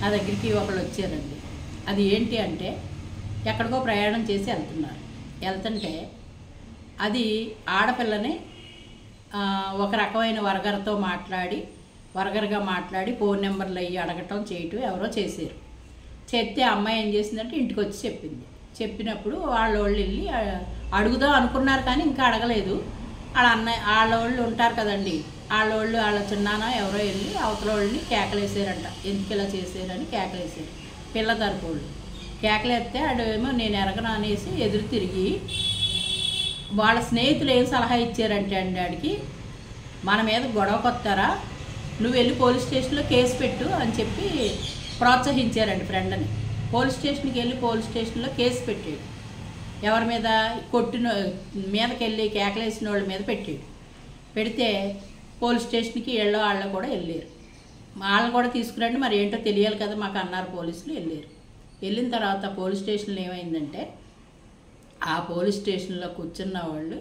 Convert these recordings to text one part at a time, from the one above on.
నా దగ్గరికి ఒకళ్ళు వచ్చారండి. అది ఏంటి అంటే ఎక్కడికో ప్రయాణం చేసి వెళ్తుంటే అది ఆడపిల్లని ఒక రకమైన వరగరగా మాట్లాడి ఫోన్ నెంబర్లు అయ్యి అడగటం చేయటం ఎవరో చేశారు. చెప్తే అమ్మాయి ఏం చేసిందంటే ఇంటికి వచ్చి చెప్పింది. చెప్పినప్పుడు వాళ్ళు వెళ్ళి అడుగుదాం అనుకున్నారు కానీ ఇంకా అడగలేదు. వాళ్ళ ఉంటారు కదండి, వాళ్ళ చిన్నాన ఎవరో వెళ్ళి అవతల వాళ్ళని కేకలేసారంట. ఎందుకు ఇలా చేశారని కేకలేసారు. పిల్ల తరపు వాళ్ళు కేకలేస్తే ఆడేమో నేను ఎరగను అనేసి ఎదురు తిరిగి వాళ్ళ స్నేహితులు ఏం సలహా ఇచ్చారంటే అండి, ఆడికి మన మీద గొడవకొస్తారా, నువ్వు వెళ్ళి పోలీస్ స్టేషన్లో కేసు పెట్టు అని చెప్పి ప్రోత్సహించారండి ఫ్రెండ్ని. పోలీస్ స్టేషన్కి వెళ్ళి పోలీస్ స్టేషన్లో కేసు పెట్టాడు. ఎవరి మీద కొట్టిన మీదకి వెళ్ళి కేకలేసిన వాళ్ళ మీద పెట్టాడు. పెడితే పోలీస్ స్టేషన్కి వాళ్ళ కూడా వెళ్ళారు. వాళ్ళని కూడా తీసుకురండి, మరి ఏంటో తెలియాలి కదా మాకు అన్నారు పోలీసులు. వెళ్ళిన తర్వాత పోలీస్ స్టేషన్లో ఏమైందంటే ఆ పోలీస్ స్టేషన్లో కూర్చున్న వాళ్ళు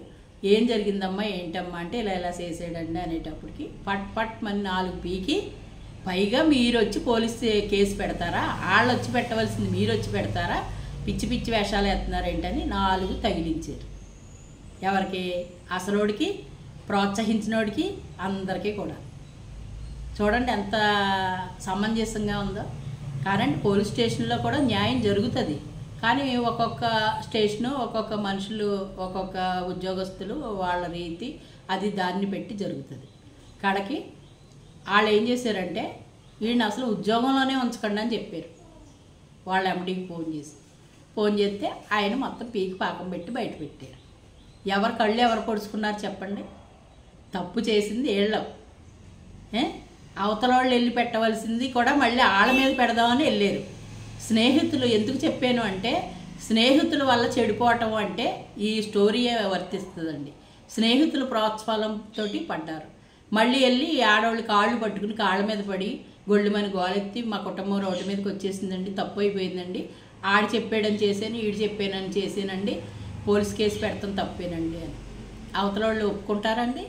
ఏం జరిగిందమ్మా ఏంటమ్మా అంటే ఇలా చేసాడండి అనేటప్పటికి పట్ మరి 4 పీకి పైగా మీరు వచ్చి పోలీస్ కేసు పెడతారా, వాళ్ళు వచ్చి పెట్టవలసింది మీరు వచ్చి పెడతారా, పిచ్చి వేషాలు వేస్తున్నారు ఏంటని 4 తగిలించారు. ఎవరికి? అసలోడికి, ప్రోత్సహించినోడికి, అందరికీ కూడా. చూడండి ఎంత సమంజసంగా ఉందో. కానీ పోలీస్ స్టేషన్లో కూడా న్యాయం జరుగుతుంది. కానీ ఒక్కొక్క స్టేషను ఒక్కొక్క మనుషులు ఒక్కొక్క ఉద్యోగస్తులు వాళ్ళ రీతి అది దాన్ని పెట్టి జరుగుతుంది. కడకి వాళ్ళు ఏం చేశారంటే వీడిని అసలు ఉద్యోగంలోనే ఉంచకండి అని చెప్పారు. వాళ్ళ ఎండీకి ఫోన్ చేస్తే ఆయన మొత్తం పీకి పాకం పెట్టి బయట పెట్టారు. ఎవరు కళ్ళు ఎవరు పొడుచుకున్నారు చెప్పండి? తప్పు చేసింది వీళ్ళం. అవతల వాళ్ళు వెళ్ళి పెట్టవలసింది కూడా మళ్ళీ వాళ్ళ మీద పెడదామని వెళ్ళారు. స్నేహితులు ఎందుకు చెప్పాను అంటే స్నేహితుల వల్ల చెడిపోవటం అంటే ఈ స్టోరీయే వర్తిస్తుందండి. స్నేహితులు ప్రోత్సాహంతో పడ్డారు. మళ్ళీ వెళ్ళి ఆడవాళ్ళు కాళ్ళు పట్టుకుని కాళ్ళ మీద పడి గొళ్ళుమని గోలెత్తి మా కుటుంబం రోడ్డు మీదకి వచ్చేసిందండి, తప్పు అయిపోయిందండి, ఆడు చెప్పాడని చేశాను, ఈడు చెప్పానని చేశానండి, పోలీస్ కేసు పెడతాం తప్పేనండి అని. అవతల వాళ్ళు ఒప్పుకుంటారండి?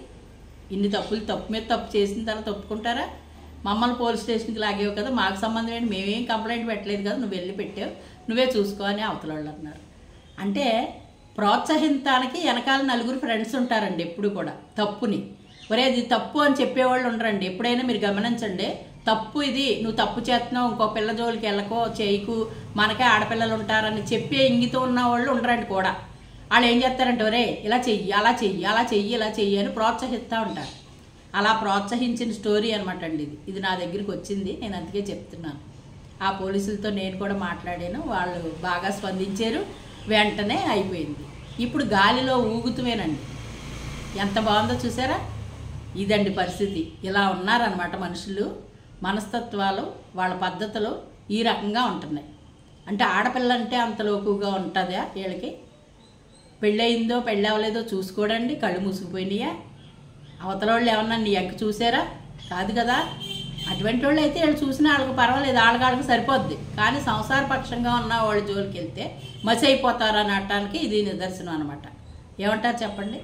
ఇన్ని తప్పు మీద తప్పు చేసిన తర్వాత ఒప్పుకుంటారా? మమ్మల్ని పోలీస్ స్టేషన్కి లాగేవు కదా, మాకు సంబంధం ఏంటి, మేమేం కంప్లైంట్ పెట్టలేదు కదా, నువ్వు వెళ్ళి పెట్టావు, నువ్వే చూసుకో అని అవతల వాళ్ళు అన్నారు. అంటే ప్రోత్సహించడానికి వెనకాల 4 ఫ్రెండ్స్ ఉంటారండి ఎప్పుడు కూడా. తప్పుని ఒరే ఇది తప్పు అని చెప్పేవాళ్ళు ఉండరండి. ఎప్పుడైనా మీరు గమనించండి, తప్పు ఇది, నువ్వు తప్పు చేస్తున్నావు, ఇంకో పిల్ల జోలికి వెళ్ళకో చేయకు, మనకే ఆడపిల్లలు ఉంటారని చెప్పే ఇంగితం ఉన్న వాళ్ళు ఉండరండి కూడా. వాళ్ళు ఏం చేస్తారంటే ఒరే ఇలా చెయ్యి, అలా చెయ్యి, అలా చెయ్యి, ఇలా చెయ్యి అని ప్రోత్సహిస్తూ ఉంటారు. అలా ప్రోత్సహించిన స్టోరీ అనమాట అండి ఇది నా దగ్గరికి వచ్చింది, నేను అందుకే చెప్తున్నాను. ఆ పోలీసులతో నేను కూడా మాట్లాడాను, వాళ్ళు బాగా స్పందించారు, వెంటనే అయిపోయింది. ఇప్పుడు గాలిలో ఊగుతువేనండి. ఎంత బాగుందో చూసారా? ఇదండి పరిస్థితి. ఇలా ఉన్నారనమాట మనుషులు. మనస్తత్వాలు వాళ్ళ పద్ధతులు ఈ రకంగా ఉంటున్నాయి. అంటే ఆడపిల్ల అంటే అంత లోకుగా ఉంటుందా వీళ్ళకి? పెళ్ళయిందో పెళ్ళవలేదో చూసుకోడండి, కళ్ళు మూసుకుపోయినాయా? అవతల వాళ్ళు ఏమన్నా నీ ఎంక చూసారా? కాదు కదా. అటువంటి వాళ్ళు అయితే వీళ్ళు చూసినా వాళ్ళకి పర్వాలేదు, వాళ్ళకి సరిపోద్ది. కానీ సంసారపక్షంగా ఉన్న వాళ్ళ జోలికి వెళ్తే మసి అయిపోతారని అనటానికి ఇది నిదర్శనం అనమాట. ఏమంటారు చెప్పండి?